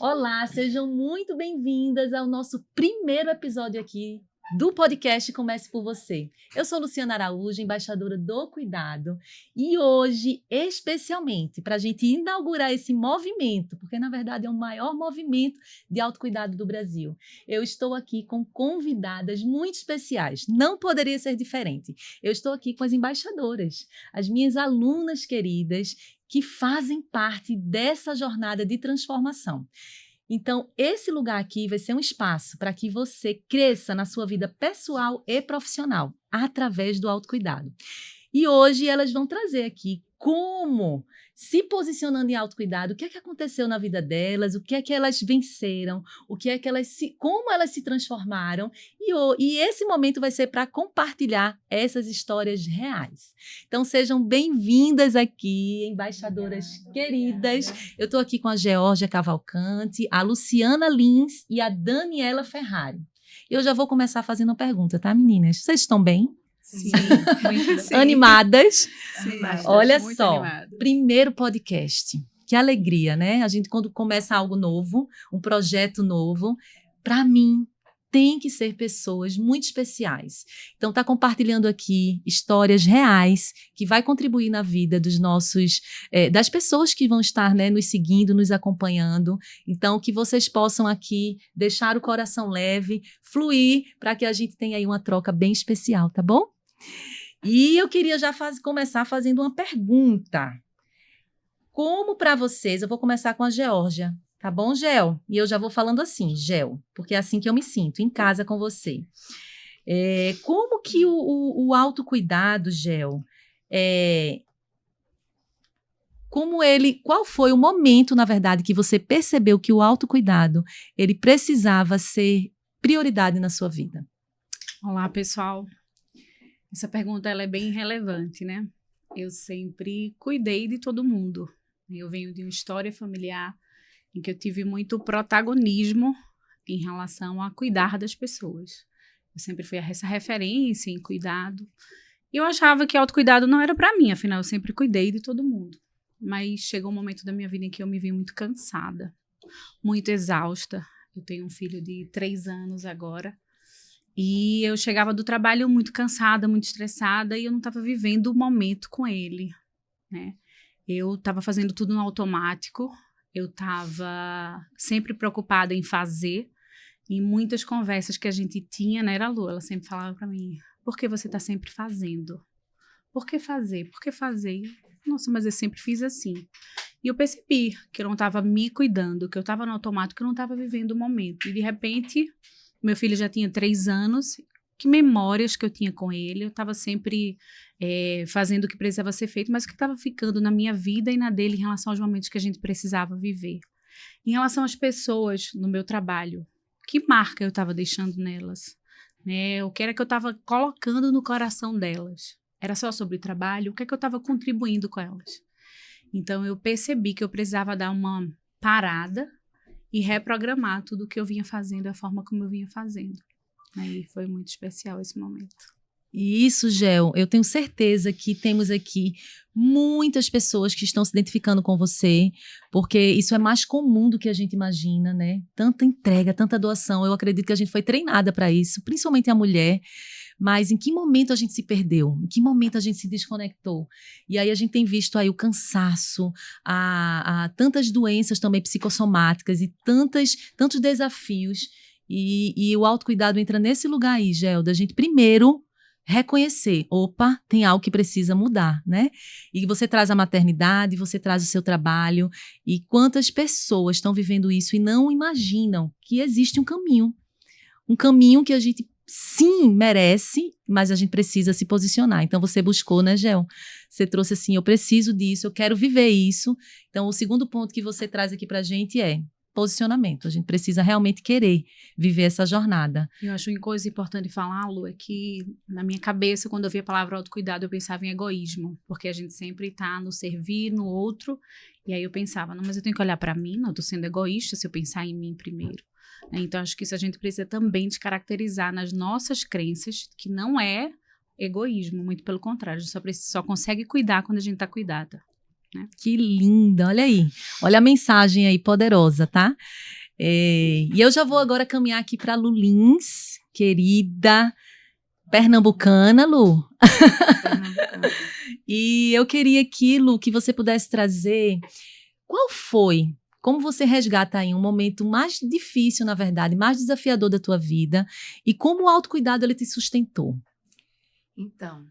Olá, sejam muito bem-vindas ao nosso primeiro episódio aqui do podcast Comece por Você. Eu sou Luciana Araújo, embaixadora do Cuidado, e hoje, especialmente, para a gente inaugurar esse movimento, porque na verdade é o maior movimento de autocuidado do Brasil, eu estou aqui com convidadas muito especiais, não poderia ser diferente. Eu estou aqui com as embaixadoras, as minhas alunas queridas, que fazem parte dessa jornada de transformação. Então, esse lugar aqui vai ser um espaço para que você cresça na sua vida pessoal e profissional, através do autocuidado. E hoje elas vão trazer aqui como, se posicionando em autocuidado, o que é que aconteceu na vida delas, o que é que elas venceram, o que é que como elas se transformaram, e esse momento vai ser para compartilhar essas histórias reais. Então sejam bem-vindas aqui, embaixadoras queridas. Eu estou aqui com a Geórgia Cavalcante, a Luciana Lins e a Daniela Ferrari. Eu já vou começar fazendo uma pergunta, tá, meninas? Vocês estão bem? Sim, muito sim. Animadas? Sim, olha muito só, animada. Primeiro podcast. Que alegria, né? A gente, quando começa algo novo, um projeto novo, para mim, tem que ser pessoas muito especiais. Então, tá compartilhando aqui histórias reais que vai contribuir na vida dos nossos, das pessoas que vão estar, né, nos seguindo, nos acompanhando. Então, que vocês possam aqui deixar o coração leve, fluir, para que a gente tenha aí uma troca bem especial, tá bom? E eu queria já começar fazendo uma pergunta. Como para vocês, eu vou começar com a Geórgia, tá bom, Gel? E eu já vou falando assim, Gel, porque é assim que eu me sinto, em casa com você. Como que o autocuidado, Gel, qual foi o momento, na verdade, que você percebeu que o autocuidado, ele precisava ser prioridade na sua vida? Olá, pessoal. Essa pergunta ela é bem relevante, né? Eu sempre cuidei de todo mundo. Eu venho de uma história familiar em que eu tive muito protagonismo em relação a cuidar das pessoas. Eu sempre fui essa referência em cuidado. E eu achava que autocuidado não era para mim, afinal eu sempre cuidei de todo mundo. Mas chegou um momento da minha vida em que eu me vi muito cansada, muito exausta. Eu tenho um filho de 3 anos agora. E eu chegava do trabalho muito cansada, muito estressada, e eu não estava vivendo o momento com ele, né? Eu estava fazendo tudo no automático, eu estava sempre preocupada em fazer, e muitas conversas que a gente tinha, né, era a Lu, ela sempre falava para mim, por que você está sempre fazendo? Por que fazer? Por que fazer? Nossa, mas eu sempre fiz assim. E eu percebi que eu não estava me cuidando, que eu estava no automático, que eu não estava vivendo o momento. E de repente, meu filho já tinha 3 anos, que memórias que eu tinha com ele, eu estava sempre fazendo o que precisava ser feito, mas o que estava ficando na minha vida e na dele em relação aos momentos que a gente precisava viver. Em relação às pessoas no meu trabalho, que marca eu estava deixando nelas? Né? O que era que eu estava colocando no coração delas? Era só sobre trabalho? O que é que eu estava contribuindo com elas? Então, eu percebi que eu precisava dar uma parada e reprogramar tudo o que eu vinha fazendo, a forma como eu vinha fazendo. Aí foi muito especial esse momento. Isso, Gel, eu tenho certeza que temos aqui muitas pessoas que estão se identificando com você, porque isso é mais comum do que a gente imagina, né? Tanta entrega, tanta doação, eu acredito que a gente foi treinada para isso, principalmente a mulher, mas em que momento a gente se perdeu? Em que momento a gente se desconectou? E aí a gente tem visto aí o cansaço, tantas doenças também psicossomáticas e tantos desafios, e o autocuidado entra nesse lugar aí, Gel, da gente primeiro reconhecer, opa, tem algo que precisa mudar, né? E você traz a maternidade, você traz o seu trabalho, e quantas pessoas estão vivendo isso e não imaginam que existe um caminho que a gente sim merece, mas a gente precisa se posicionar. Então você buscou, né, Gel? Você trouxe assim, eu preciso disso, eu quero viver isso. Então o segundo ponto que você traz aqui pra gente é posicionamento. A gente precisa realmente querer viver essa jornada. Eu acho uma coisa importante falar, Lu, é que na minha cabeça, quando eu via a palavra autocuidado, eu pensava em egoísmo, porque a gente sempre está no servir, no outro, e aí eu pensava, não, mas eu tenho que olhar para mim, não, eu estou sendo egoísta se eu pensar em mim primeiro. Então, acho que isso a gente precisa também descaracterizar nas nossas crenças, que não é egoísmo, muito pelo contrário, a gente só consegue cuidar quando a gente está cuidada. né? Que linda, olha aí. Olha a mensagem aí poderosa, tá? E eu já vou agora caminhar aqui para Lulins, querida pernambucana, Lu. Pernambucana. E eu queria aqui, Lu, que você pudesse trazer qual foi, como você resgata aí um momento mais difícil, na verdade, mais desafiador da tua vida e como o autocuidado ele te sustentou. Então,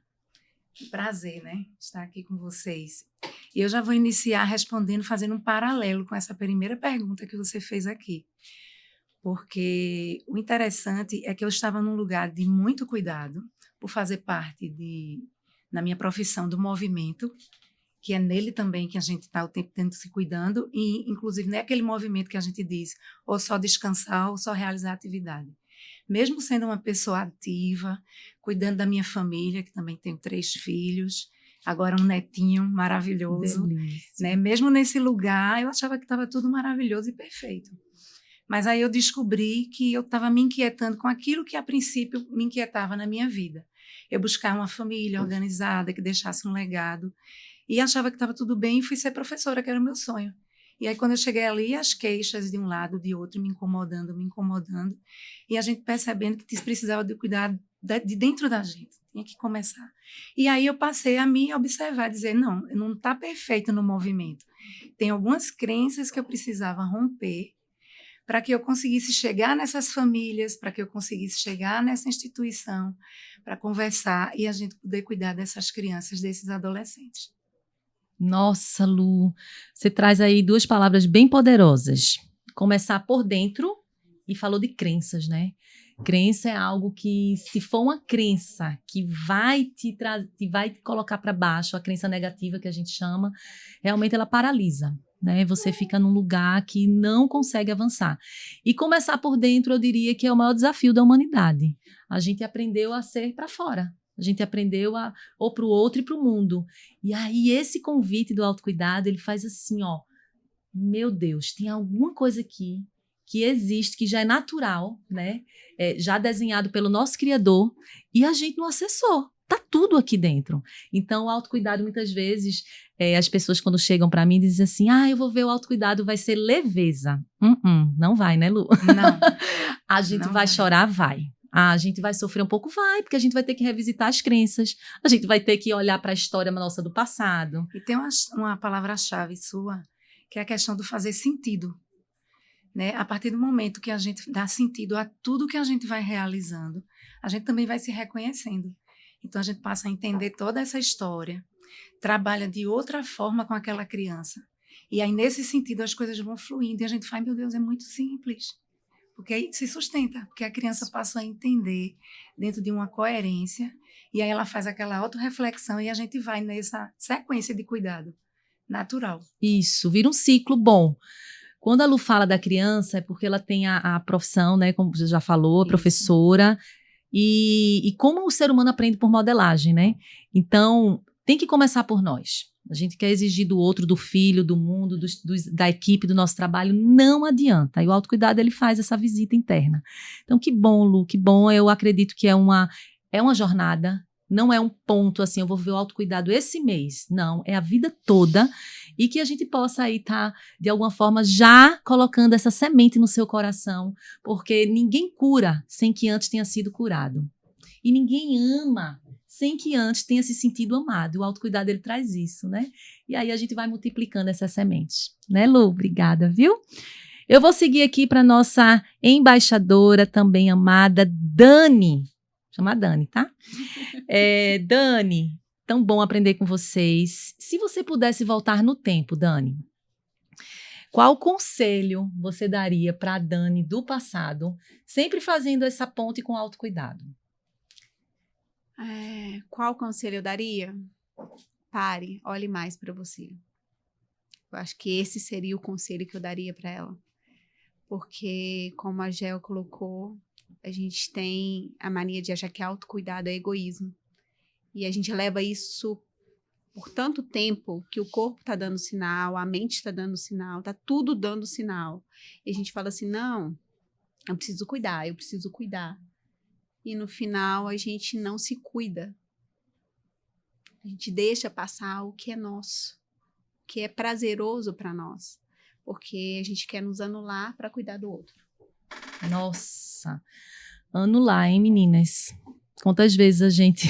que prazer, né? Estar aqui com vocês. E eu já vou iniciar respondendo, fazendo um paralelo com essa primeira pergunta que você fez aqui. Porque o interessante é que eu estava num lugar de muito cuidado, por fazer parte na minha profissão, do movimento, que é nele também que a gente está o tempo tendo se cuidando, e inclusive não é aquele movimento que a gente diz ou só descansar ou só realizar atividade. Mesmo sendo uma pessoa ativa, cuidando da minha família, que também tenho 3 filhos, agora um netinho maravilhoso, né? Mesmo nesse lugar, eu achava que estava tudo maravilhoso e perfeito. Mas aí eu descobri que eu estava me inquietando com aquilo que a princípio me inquietava na minha vida. Eu buscar uma família organizada, que deixasse um legado, e achava que estava tudo bem e fui ser professora, que era o meu sonho. E aí, quando eu cheguei ali, as queixas de um lado, de outro, me incomodando, e a gente percebendo que precisava de cuidar de dentro da gente, tinha que começar. E aí eu passei a me observar, dizer, não está perfeito no movimento. Tem algumas crenças que eu precisava romper para que eu conseguisse chegar nessas famílias, para que eu conseguisse chegar nessa instituição, para conversar e a gente poder cuidar dessas crianças, desses adolescentes. Nossa, Lu, você traz aí 2 palavras bem poderosas. Começar por dentro e falou de crenças, né? Crença é algo que, se for uma crença que vai vai te colocar para baixo, a crença negativa que a gente chama, realmente ela paralisa, né? Você fica num lugar que não consegue avançar. E começar por dentro, eu diria que é o maior desafio da humanidade. A gente aprendeu a ser para fora. A gente aprendeu ou para o outro e para o mundo. E aí, esse convite do autocuidado, ele faz assim, ó, meu Deus, tem alguma coisa aqui que existe, que já é natural, né? Já desenhado pelo nosso Criador, e a gente não acessou. Tá tudo aqui dentro. Então, o autocuidado, muitas vezes, as pessoas, quando chegam para mim, dizem assim, eu vou ver o autocuidado, vai ser leveza. Não vai, né, Lu? Não. A gente vai chorar, vai. A gente vai sofrer um pouco, vai, porque a gente vai ter que revisitar as crenças, a gente vai ter que olhar para a história nossa do passado. E tem uma palavra-chave sua, que é a questão do fazer sentido, né? A partir do momento que a gente dá sentido a tudo que a gente vai realizando, a gente também vai se reconhecendo. Então, a gente passa a entender toda essa história, trabalha de outra forma com aquela criança. E aí, nesse sentido, as coisas vão fluindo e a gente faz, meu Deus, é muito simples. Porque aí se sustenta, porque a criança passa a entender dentro de uma coerência e aí ela faz aquela autorreflexão e a gente vai nessa sequência de cuidado natural. Isso, vira um ciclo bom. Quando a Lu fala da criança, é porque ela tem a profissão, né, como você já falou, professora, e como o ser humano aprende por modelagem, né? Então, tem que começar por nós. A gente quer exigir do outro, do filho, do mundo, da equipe, do nosso trabalho, não adianta. E o autocuidado, ele faz essa visita interna. Então, que bom, Lu, que bom. Eu acredito que é uma jornada, não é um ponto assim, eu vou ver o autocuidado esse mês. Não, é a vida toda. E que a gente possa aí estar, de alguma forma, já colocando essa semente no seu coração, porque ninguém cura sem que antes tenha sido curado. E ninguém ama sem que antes tenha se sentido amado. O autocuidado, ele traz isso, né? E aí a gente vai multiplicando essas sementes. Né, Lu? Obrigada, viu? Eu vou seguir aqui para nossa embaixadora também amada, Dani. Chama Dani, tá? Dani, tão bom aprender com vocês. Se você pudesse voltar no tempo, Dani, qual conselho você daria para a Dani do passado, sempre fazendo essa ponte com autocuidado? Qual conselho eu daria? Pare, olhe mais para você. Eu acho que esse seria o conselho que eu daria para ela. Porque, como a Gel colocou, a gente tem a mania de achar que autocuidado é egoísmo. E a gente leva isso por tanto tempo que o corpo está dando sinal, a mente está dando sinal, está tudo dando sinal. E a gente fala assim, não, eu preciso cuidar, eu preciso cuidar. E no final a gente não se cuida. A gente deixa passar o que é nosso. que é prazeroso para nós, porque a gente quer nos anular para cuidar do outro. Nossa, anular, hein, meninas? Quantas vezes a gente...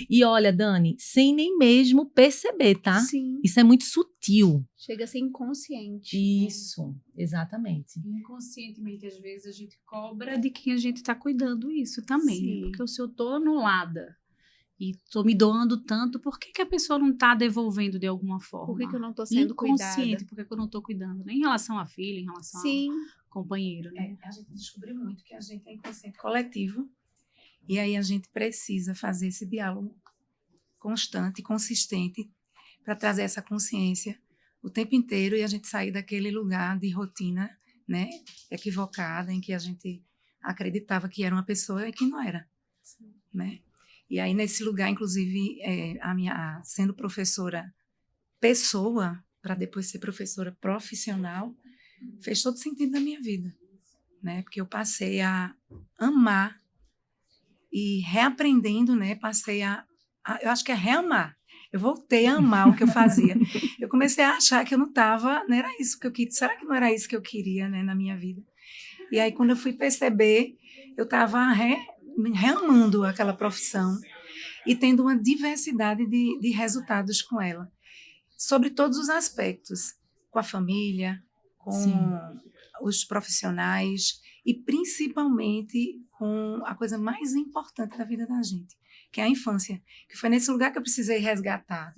E olha, Dani, sem nem mesmo perceber, tá? Sim. Isso é muito sutil. Chega a ser inconsciente. Isso, exatamente. Inconscientemente, às vezes, a gente cobra de quem a gente está cuidando isso também, Sim. né? Porque se eu estou anulada e estou me doando tanto, por que a pessoa não está devolvendo de alguma forma? Por que eu não estou sendo cuidada? Inconsciente, por que eu não estou cuidando? Nem em relação à filha, em relação Sim. ao companheiro, né? A gente descobriu muito que a gente é inconsciente coletivo e aí a gente precisa fazer esse diálogo constante, consistente, para trazer essa consciência o tempo inteiro e a gente sair daquele lugar de rotina, né, equivocada, em que a gente acreditava que era uma pessoa e que não era, né? E aí nesse lugar, inclusive, sendo professora pessoa, para depois ser professora profissional, fez todo sentido na minha vida, né? Porque eu passei a amar e reaprendendo, né? Passei eu acho que é reamar. Eu voltei a amar o que eu fazia. Eu comecei a achar que eu não estava, não era isso que eu queria. Será que não era isso que eu queria, né, na minha vida? E aí, quando eu fui perceber, eu estava reamando aquela profissão e tendo uma diversidade de resultados com ela, sobre todos os aspectos, com a família, com Sim. os profissionais e principalmente com a coisa mais importante da vida da gente, que é a infância, que foi nesse lugar que eu precisei resgatar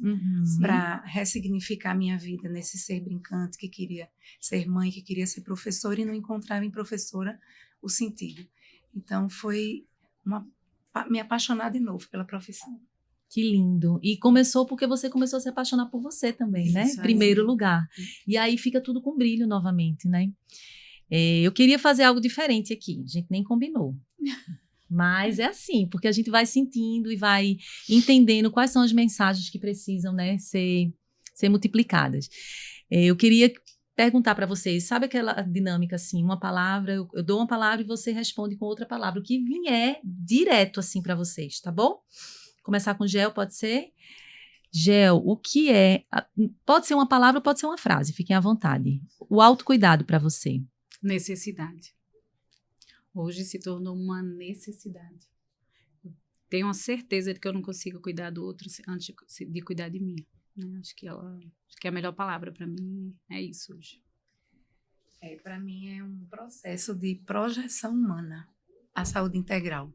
para ressignificar a minha vida, nesse ser brincante que queria ser mãe, que queria ser professora e não encontrava em professora o sentido. Então foi me apaixonar de novo pela profissão. Que lindo. E começou porque você começou a se apaixonar por você também, né? Isso aí. Primeiro lugar. E aí fica tudo com brilho novamente, né? Eu queria fazer algo diferente aqui. A gente nem combinou. Mas é assim, porque a gente vai sentindo e vai entendendo quais são as mensagens que precisam, né, ser multiplicadas. Eu queria perguntar para vocês, sabe aquela dinâmica assim, uma palavra, eu dou uma palavra e você responde com outra palavra, o que vier direto assim para vocês, tá bom? Começar com Gel, pode ser? Gel, o que é? Pode ser uma palavra ou pode ser uma frase, fiquem à vontade. O autocuidado para você. Necessidade. Hoje se tornou uma necessidade. Eu tenho a certeza de que eu não consigo cuidar do outro antes de cuidar de mim, né? Acho que a melhor palavra para mim é isso hoje. Para mim é um processo de projeção humana, a saúde integral.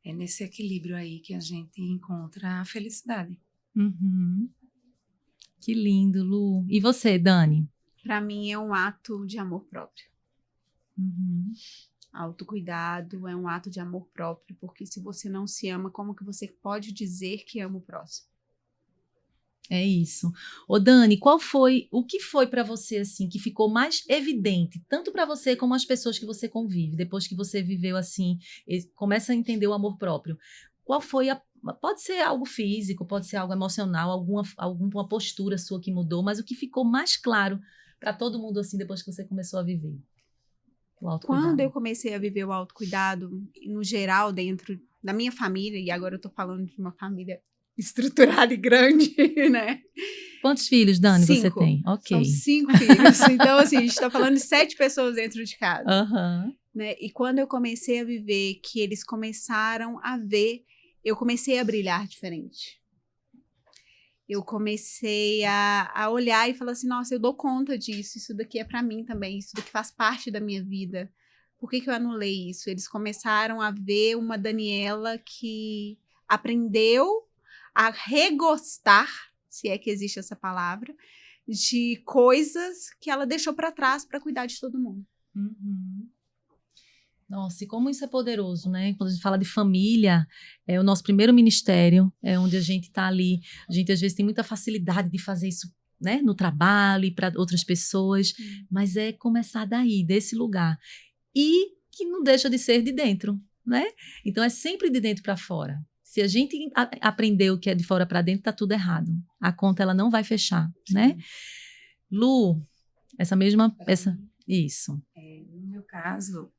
É nesse equilíbrio aí que a gente encontra a felicidade. Uhum. Que lindo, Lu. E você, Dani? Para mim é um ato de amor próprio. Uhum. Autocuidado é um ato de amor próprio, porque se você não se ama, como que você pode dizer que ama o próximo? É isso. Ô Dani, o que foi para você assim que ficou mais evidente, tanto para você como as pessoas que você convive, depois que você viveu assim, começa a entender o amor próprio? Qual foi pode ser algo físico, pode ser algo emocional, alguma postura sua que mudou, mas o que ficou mais claro para todo mundo assim depois que você começou a viver? O autocuidado. Quando eu comecei a viver o autocuidado, no geral, dentro da minha família, e agora eu tô falando de uma família estruturada e grande, né? Quantos filhos, Dani, 5. você tem? Ok. São 5 filhos. Então, assim, a gente tá falando de 7 pessoas dentro de casa. Aham. Né? E quando eu comecei a viver, que eles começaram a ver, eu comecei a brilhar diferente. Eu comecei a olhar e falar assim, nossa, eu dou conta disso, isso daqui é pra mim também, isso daqui faz parte da minha vida. Por que eu anulei isso? Eles começaram a ver uma Daniela que aprendeu a regostar, se é que existe essa palavra, de coisas que ela deixou pra trás pra cuidar de todo mundo. Uhum. Nossa, e como isso é poderoso, né? Quando a gente fala de família, é o nosso primeiro ministério, é onde a gente está ali. A gente, às vezes, tem muita facilidade de fazer isso, né? No trabalho e para outras pessoas, mas é começar daí, desse lugar. E que não deixa de ser de dentro, né? Então, é sempre de dentro para fora. Se a gente aprender o que é de fora para dentro, tá tudo errado. A conta, ela não vai fechar, né? Lu, isso. No meu caso,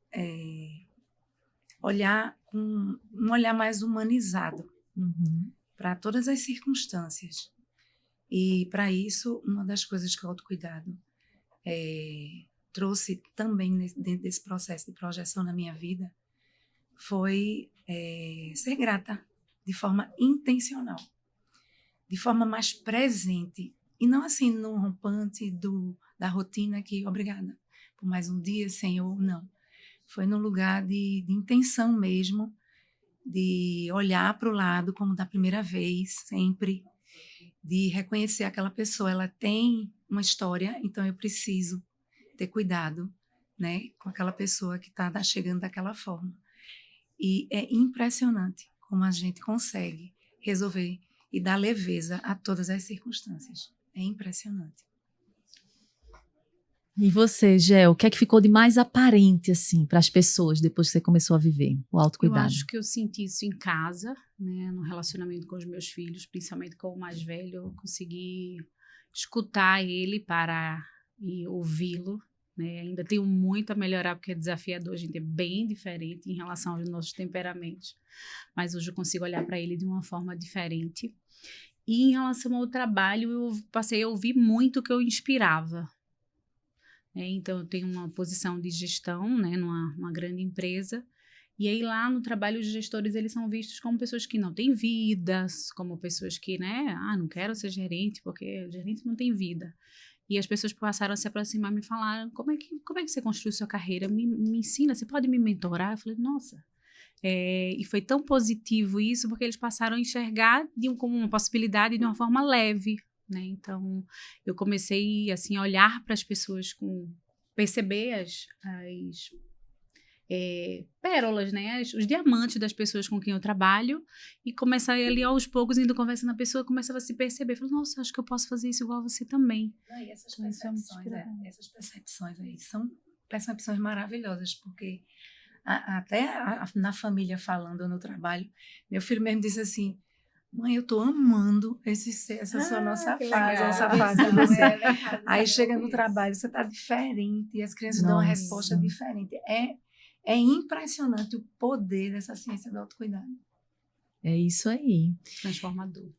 olhar com um olhar mais humanizado para todas as circunstâncias E, para isso, uma das coisas que o autocuidado trouxe também dentro desse processo de projeção na minha vida foi ser grata de forma intencional, de forma mais presente, e não assim no rompante da rotina que, obrigada por mais um dia, Senhor, não. Foi num lugar de intenção mesmo, de olhar para o lado como da primeira vez, sempre, de reconhecer aquela pessoa, ela tem uma história, então eu preciso ter cuidado, né, com aquela pessoa que está chegando daquela forma. E é impressionante como a gente consegue resolver e dar leveza a todas as circunstâncias. É impressionante. E você, Gel, o que é que ficou de mais aparente, assim, para as pessoas depois que você começou a viver o Eu autocuidado? acho que eu senti isso em casa, né, no relacionamento com os meus filhos, principalmente com o mais velho. Eu consegui escutar ele, parar e ouvi-lo, né? Ainda tenho muito a melhorar, porque é desafiador, a gente é bem diferente em relação aos nossos temperamentos, mas hoje eu consigo olhar para ele de uma forma diferente. E em relação ao trabalho, eu passei a ouvir muito o que eu inspirava. Então, eu tenho uma posição de gestão, né, numa grande empresa, e aí lá no trabalho os gestores, eles são vistos como pessoas que não têm vidas, como pessoas que, né, não quero ser gerente, porque o gerente não tem vida. E as pessoas passaram a se aproximar e me falaram, como é que você construiu sua carreira? Me ensina, você pode me mentorar? Eu falei, nossa. E foi tão positivo isso, porque eles passaram a enxergar como uma possibilidade de uma forma leve, né? Então, eu comecei assim, a olhar para as pessoas, perceber as pérolas, né? Os diamantes das pessoas com quem eu trabalho, e começar ali aos poucos, indo conversando, a pessoa começava a se perceber, falou, nossa, acho que eu posso fazer isso igual a você também. E essas percepções aí são percepções maravilhosas, porque na família falando no trabalho, meu filho mesmo disse assim, mãe, eu tô amando essa sua nossa fase, essa fase de você. Aí chega no trabalho, você tá diferente, e as crianças dão uma resposta diferente. É impressionante o poder dessa ciência do autocuidado. É isso aí. Transformador.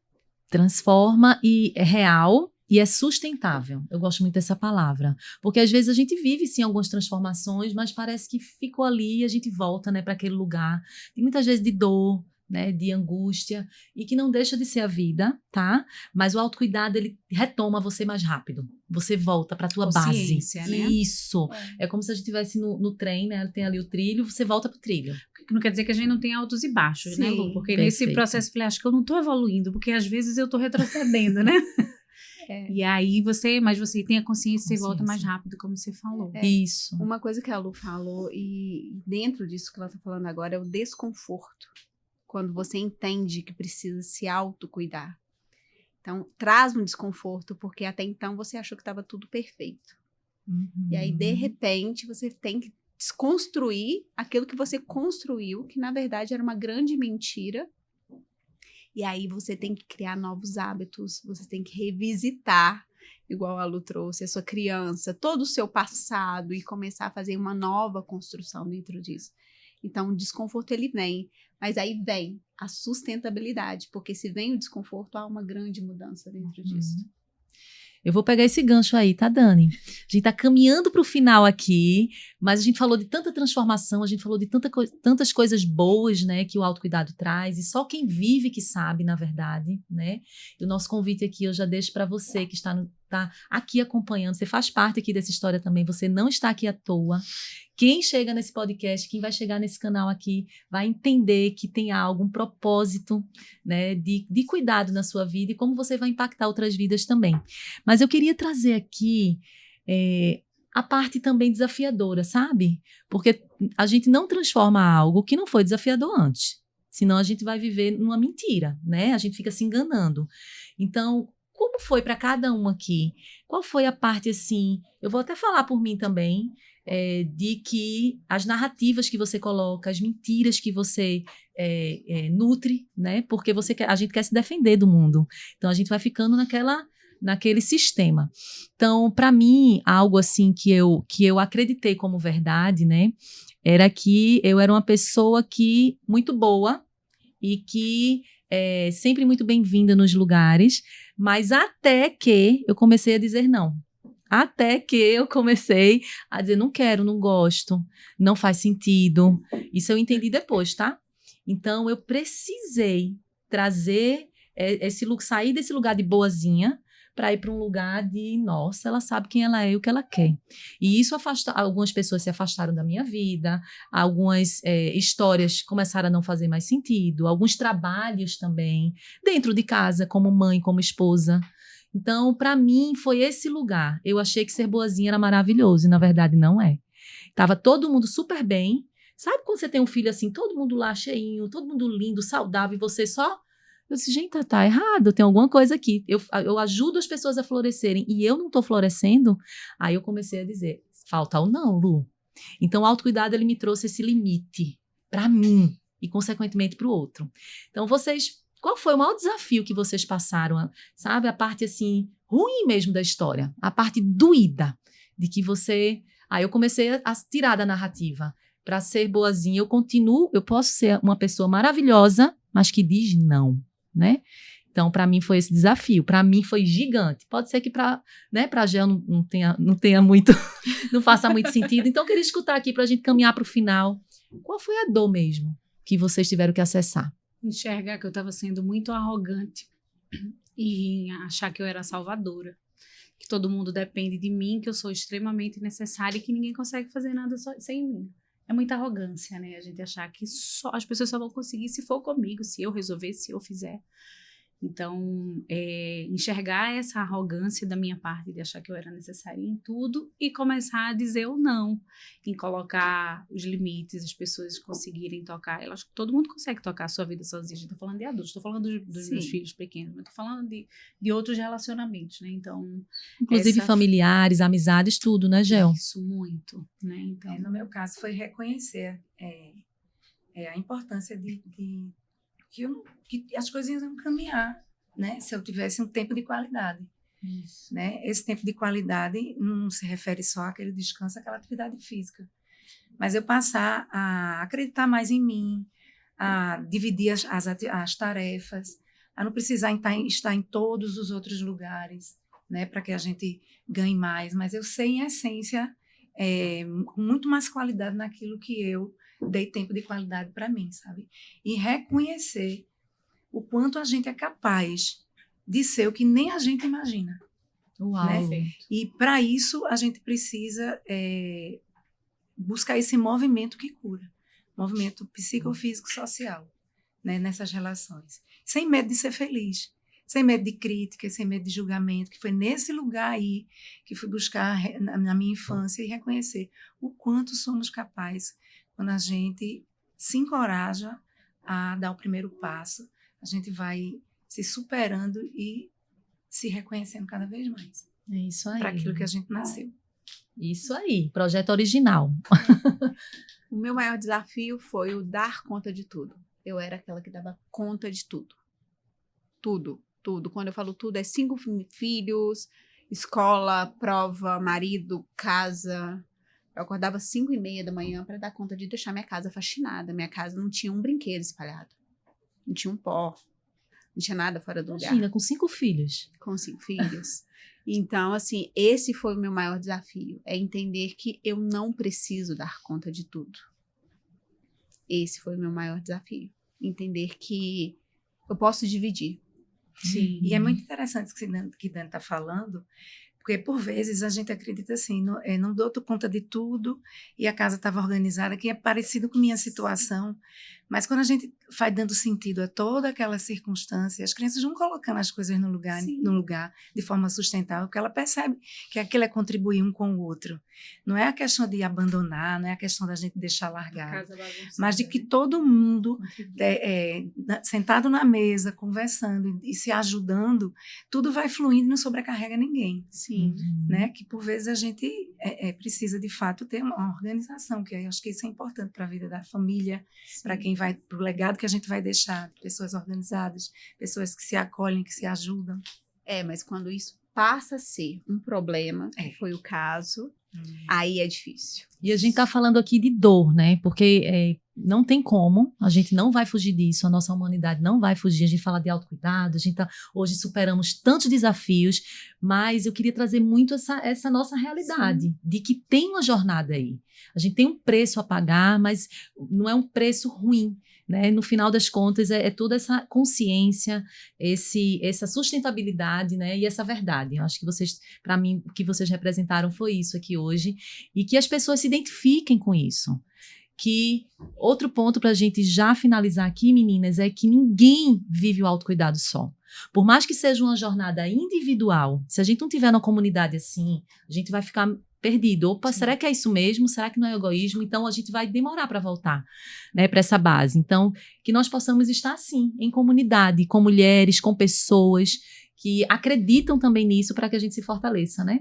Transforma e é real e é sustentável. Eu gosto muito dessa palavra. Porque às vezes a gente vive, sim, algumas transformações, mas parece que ficou ali e a gente volta, né, para aquele lugar. E muitas vezes de dor, né, de angústia, e que não deixa de ser a vida, tá? Mas o autocuidado, ele retoma você mais rápido. Você volta para a tua base. Né? Isso. É como se a gente estivesse no trem, né? Tem ali o trilho, você volta pro trilho. Não quer dizer que a gente não tem altos e baixos, né, Lu? Porque nesse processo eu falei, acho que eu não tô evoluindo, porque às vezes eu tô retrocedendo, né? E aí mas você tem a consciência, você volta mais rápido, como você falou. Isso. Uma coisa que a Lu falou, e dentro disso que ela tá falando agora, é o desconforto. Quando você entende que precisa se autocuidar. Então, traz um desconforto, porque até então você achou que estava tudo perfeito. E aí, de repente, você tem que desconstruir aquilo que você construiu, que na verdade era uma grande mentira. E aí você tem que criar novos hábitos, você tem que revisitar, igual a Lu trouxe, a sua criança, todo o seu passado, e começar a fazer uma nova construção dentro disso. Então, o desconforto, ele vem. Mas aí vem a sustentabilidade, porque se vem o desconforto, há uma grande mudança dentro disso. Eu vou pegar esse gancho aí, tá, Dani? A gente tá caminhando para o final aqui, mas a gente falou de tanta transformação, a gente falou de tantas coisas boas, né, que o autocuidado traz, e só quem vive que sabe, na verdade, né? E o nosso convite aqui eu já deixo para você que está aqui acompanhando, você faz parte aqui dessa história também, você não está aqui à toa. Quem chega nesse podcast, quem vai chegar nesse canal aqui, vai entender que tem algo, um propósito, né, de cuidado na sua vida e como você vai impactar outras vidas também. Mas eu queria trazer aqui a parte também desafiadora, sabe? Porque a gente não transforma algo que não foi desafiador antes. Senão a gente vai viver numa mentira, né? A gente fica se enganando. Então, como foi para cada um aqui? Qual foi a parte, assim, eu vou até falar por mim também, de que as narrativas que você coloca, as mentiras que você nutre, né? Porque a gente quer se defender do mundo. Então, a gente vai ficando naquele sistema. Então, para mim, algo assim que eu acreditei como verdade, né? Era que eu era uma pessoa muito boa e que sempre muito bem-vinda nos lugares, Mas até que eu comecei a dizer não. Até que eu comecei a dizer, não quero, não gosto, não faz sentido. Isso eu entendi depois, tá? Então, eu precisei trazer sair desse lugar de boazinha para ir para um lugar de, nossa, ela sabe quem ela é e o que ela quer. E isso algumas pessoas se afastaram da minha vida, algumas histórias começaram a não fazer mais sentido, alguns trabalhos também, dentro de casa, como mãe, como esposa. Então, para mim, foi esse lugar. Eu achei que ser boazinha era maravilhoso, e na verdade não é. Tava todo mundo super bem. Sabe quando você tem um filho assim, todo mundo lá cheinho, todo mundo lindo, saudável, e você só... Eu disse, gente, tá errado, tem alguma coisa aqui. Eu ajudo as pessoas a florescerem e eu não tô florescendo. Aí eu comecei a dizer, falta o não, Lu. Então, o autocuidado, ele me trouxe esse limite para mim e, consequentemente, para o outro. Então, qual foi o maior desafio que vocês passaram? Sabe, a parte, assim, ruim mesmo da história, a parte doída de que você... Aí eu comecei a tirar da narrativa. Para ser boazinha, eu posso ser uma pessoa maravilhosa, mas que diz não, né? Então, para mim foi esse desafio. Para mim foi gigante. Pode ser que para a Gel não tenha muito, não faça muito sentido. Então, eu queria escutar aqui para a gente caminhar para o final. Qual foi a dor mesmo que vocês tiveram que acessar? Enxergar que eu estava sendo muito arrogante e achar que eu era salvadora, que todo mundo depende de mim, que eu sou extremamente necessária e que ninguém consegue fazer nada sem mim. É muita arrogância, né? A gente achar que as pessoas só vão conseguir se for comigo, se eu resolver, se eu fizer. Então, enxergar essa arrogância da minha parte de achar que eu era necessária em tudo e começar a dizer o não, em colocar os limites, as pessoas conseguirem tocar. Eu acho que todo mundo consegue tocar a sua vida sozinha. A gente tá falando de adultos, estou falando dos meus filhos pequenos, mas estou falando de outros relacionamentos, né? Então, inclusive familiares, amizades, tudo, né, Gel? Isso, muito, né? Então, no meu caso, foi reconhecer a importância de que as coisas iam caminhar, né? Se eu tivesse um tempo de qualidade. isso. Né? Esse tempo de qualidade não se refere só àquele descanso, àquela atividade física. Mas eu passar a acreditar mais em mim, a dividir as tarefas, a não precisar estar em todos os outros lugares, né? Para que a gente ganhe mais. Mas eu sei, em essência, com muito mais qualidade naquilo que eu dei tempo de qualidade para mim, sabe? E reconhecer o quanto a gente é capaz de ser o que nem a gente imagina. Uau! Né? E para isso a gente precisa buscar esse movimento que cura, movimento psicofísico social, né? Nessas relações, sem medo de ser feliz, sem medo de crítica, sem medo de julgamento, que foi nesse lugar aí que fui buscar na minha infância e reconhecer o quanto somos capazes quando a gente se encoraja a dar o primeiro passo, a gente vai se superando e se reconhecendo cada vez mais. É isso aí. Para aquilo que a gente nasceu. Isso aí, projeto original. O meu maior desafio foi o dar conta de tudo. Eu era aquela que dava conta de tudo. Tudo, tudo. Quando eu falo tudo, é 5 filhos, escola, prova, marido, casa. Eu acordava 5h30 da manhã para dar conta de deixar minha casa faxinada. Minha casa não tinha um brinquedo espalhado. Não tinha um pó. Não tinha nada fora do lugar. Imagina, com 5 filhos. Com 5 filhos. Então, assim, esse foi o meu maior desafio. É entender que eu não preciso dar conta de tudo. Esse foi o meu maior desafio. Entender que eu posso dividir. Sim. E é muito interessante isso que Dani está falando, porque, por vezes, a gente acredita assim, não dou conta de tudo e a casa estava organizada, que é parecido com minha situação. Mas quando a gente vai dando sentido a toda aquela circunstância, as crianças vão colocando as coisas no lugar de forma sustentável, porque ela percebe que aquilo é contribuir um com o outro. Não é a questão de abandonar, não é a questão da gente deixar largado, mas de que todo mundo, sentado na mesa, conversando e se ajudando, tudo vai fluindo e não sobrecarrega ninguém. Sim. Né? Que por vezes a gente precisa de fato ter uma organização, que eu acho que isso é importante para a vida da família, para quem vai, para o legado que a gente vai deixar, pessoas organizadas, pessoas que se acolhem, que se ajudam. Mas quando isso passa a ser um problema, que foi o caso, aí é difícil. E a gente está falando aqui de dor, né? Porque não tem como, a gente não vai fugir disso, a nossa humanidade não vai fugir, a gente fala de autocuidado, hoje superamos tantos desafios, mas eu queria trazer muito essa nossa realidade, de que tem uma jornada aí. A gente tem um preço a pagar, mas não é um preço ruim, né? No final das contas, é toda essa consciência, essa sustentabilidade, né? E essa verdade. Eu acho que vocês, para mim, o que vocês representaram foi isso aqui hoje, e que as pessoas se identifiquem com isso. Que outro ponto para a gente já finalizar aqui, meninas, é que ninguém vive o autocuidado só. Por mais que seja uma jornada individual, se a gente não tiver uma comunidade assim, a gente vai ficar perdido. Opa, será que é isso mesmo? Será que não é egoísmo? Então, a gente vai demorar para voltar, né, para essa base. Então, que nós possamos estar, sim, em comunidade, com mulheres, com pessoas que acreditam também nisso para que a gente se fortaleça, né?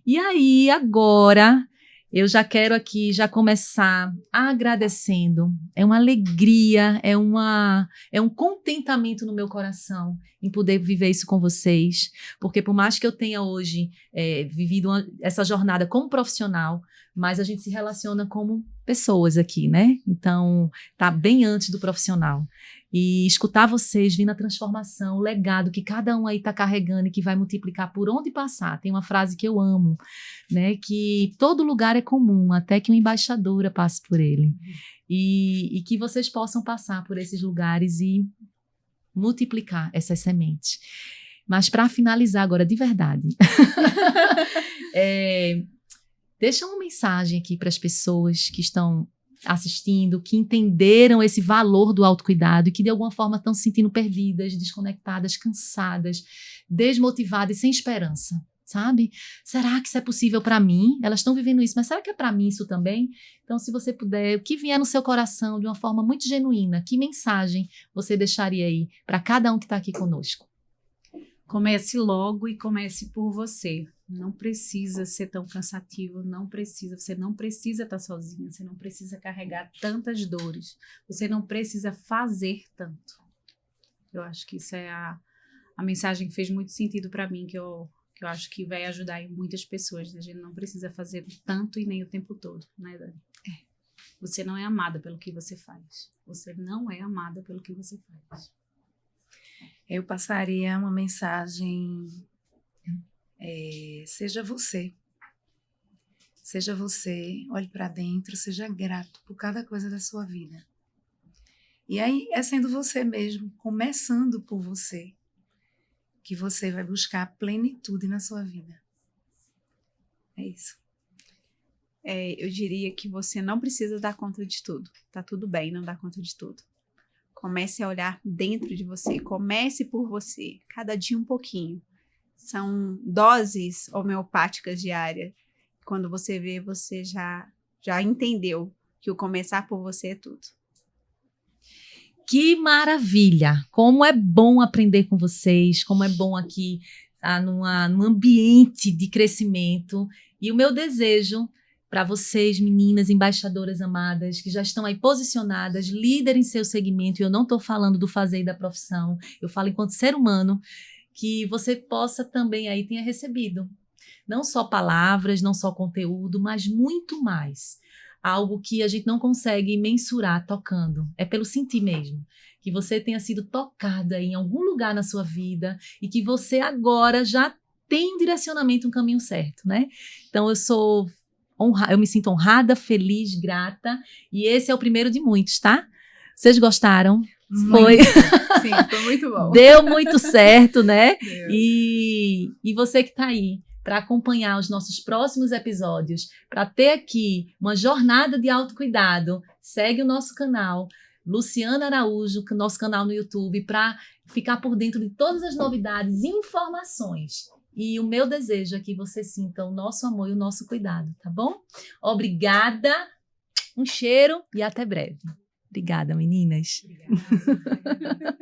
E aí, agora, eu já quero aqui já começar agradecendo. É uma alegria, é um contentamento no meu coração em poder viver isso com vocês. Porque por mais que eu tenha hoje vivido essa jornada como profissional, mas a gente se relaciona como pessoas aqui, né? Então, tá bem antes do profissional. E escutar vocês, vir na transformação, o legado que cada um aí tá carregando e que vai multiplicar por onde passar. Tem uma frase que eu amo, né? Que todo lugar é comum, até que uma embaixadora passe por ele. E que vocês possam passar por esses lugares e multiplicar essas sementes. Mas para finalizar agora, de verdade, deixa uma mensagem aqui para as pessoas que estão assistindo, que entenderam esse valor do autocuidado e que de alguma forma estão se sentindo perdidas, desconectadas, cansadas, desmotivadas e sem esperança, sabe? Será que isso é possível para mim? Elas estão vivendo isso, mas será que é para mim isso também? Então, se você puder, o que vier no seu coração de uma forma muito genuína, que mensagem você deixaria aí para cada um que está aqui conosco? Comece logo e comece por você. Não precisa ser tão cansativo, você não precisa estar sozinha, você não precisa carregar tantas dores, você não precisa fazer tanto. Eu acho que isso é a mensagem que fez muito sentido para mim, que eu acho que vai ajudar em muitas pessoas. A gente não precisa fazer tanto e nem o tempo todo, né, Dani? Você não é amada pelo que você faz. Você não é amada pelo que você faz. Eu passaria uma mensagem, seja você, olhe para dentro, seja grato por cada coisa da sua vida. E aí é sendo você mesmo, começando por você, que você vai buscar a plenitude na sua vida. É isso. Eu diria que você não precisa dar conta de tudo. Tá tudo bem não dar conta de tudo. Comece a olhar dentro de você, comece por você, cada dia um pouquinho. São doses homeopáticas diárias. Quando você vê, você já entendeu que o começar por você é tudo. Que maravilha! Como é bom aprender com vocês, como é bom aqui estar num ambiente de crescimento. E o meu desejo para vocês, meninas, embaixadoras amadas, que já estão aí posicionadas, líder em seu segmento, e eu não estou falando do fazer e da profissão, eu falo enquanto ser humano, que você possa também aí tenha recebido, não só palavras, não só conteúdo, mas muito mais. Algo que a gente não consegue mensurar tocando, é pelo sentir mesmo. Que você tenha sido tocada em algum lugar na sua vida e que você agora já tem um direcionamento, um caminho certo, né? Então eu me sinto honrada, feliz, grata, e esse é o primeiro de muitos, tá? Vocês gostaram? Foi. Sim, foi muito bom. Deu muito certo, né? Deu. E você que tá aí para acompanhar os nossos próximos episódios, para ter aqui uma jornada de autocuidado, segue o nosso canal, Luciana Araújo, nosso canal no YouTube, para ficar por dentro de todas as novidades e informações. E o meu desejo é que você sinta o nosso amor e o nosso cuidado, tá bom? Obrigada, um cheiro e até breve. Obrigada, meninas. Obrigada.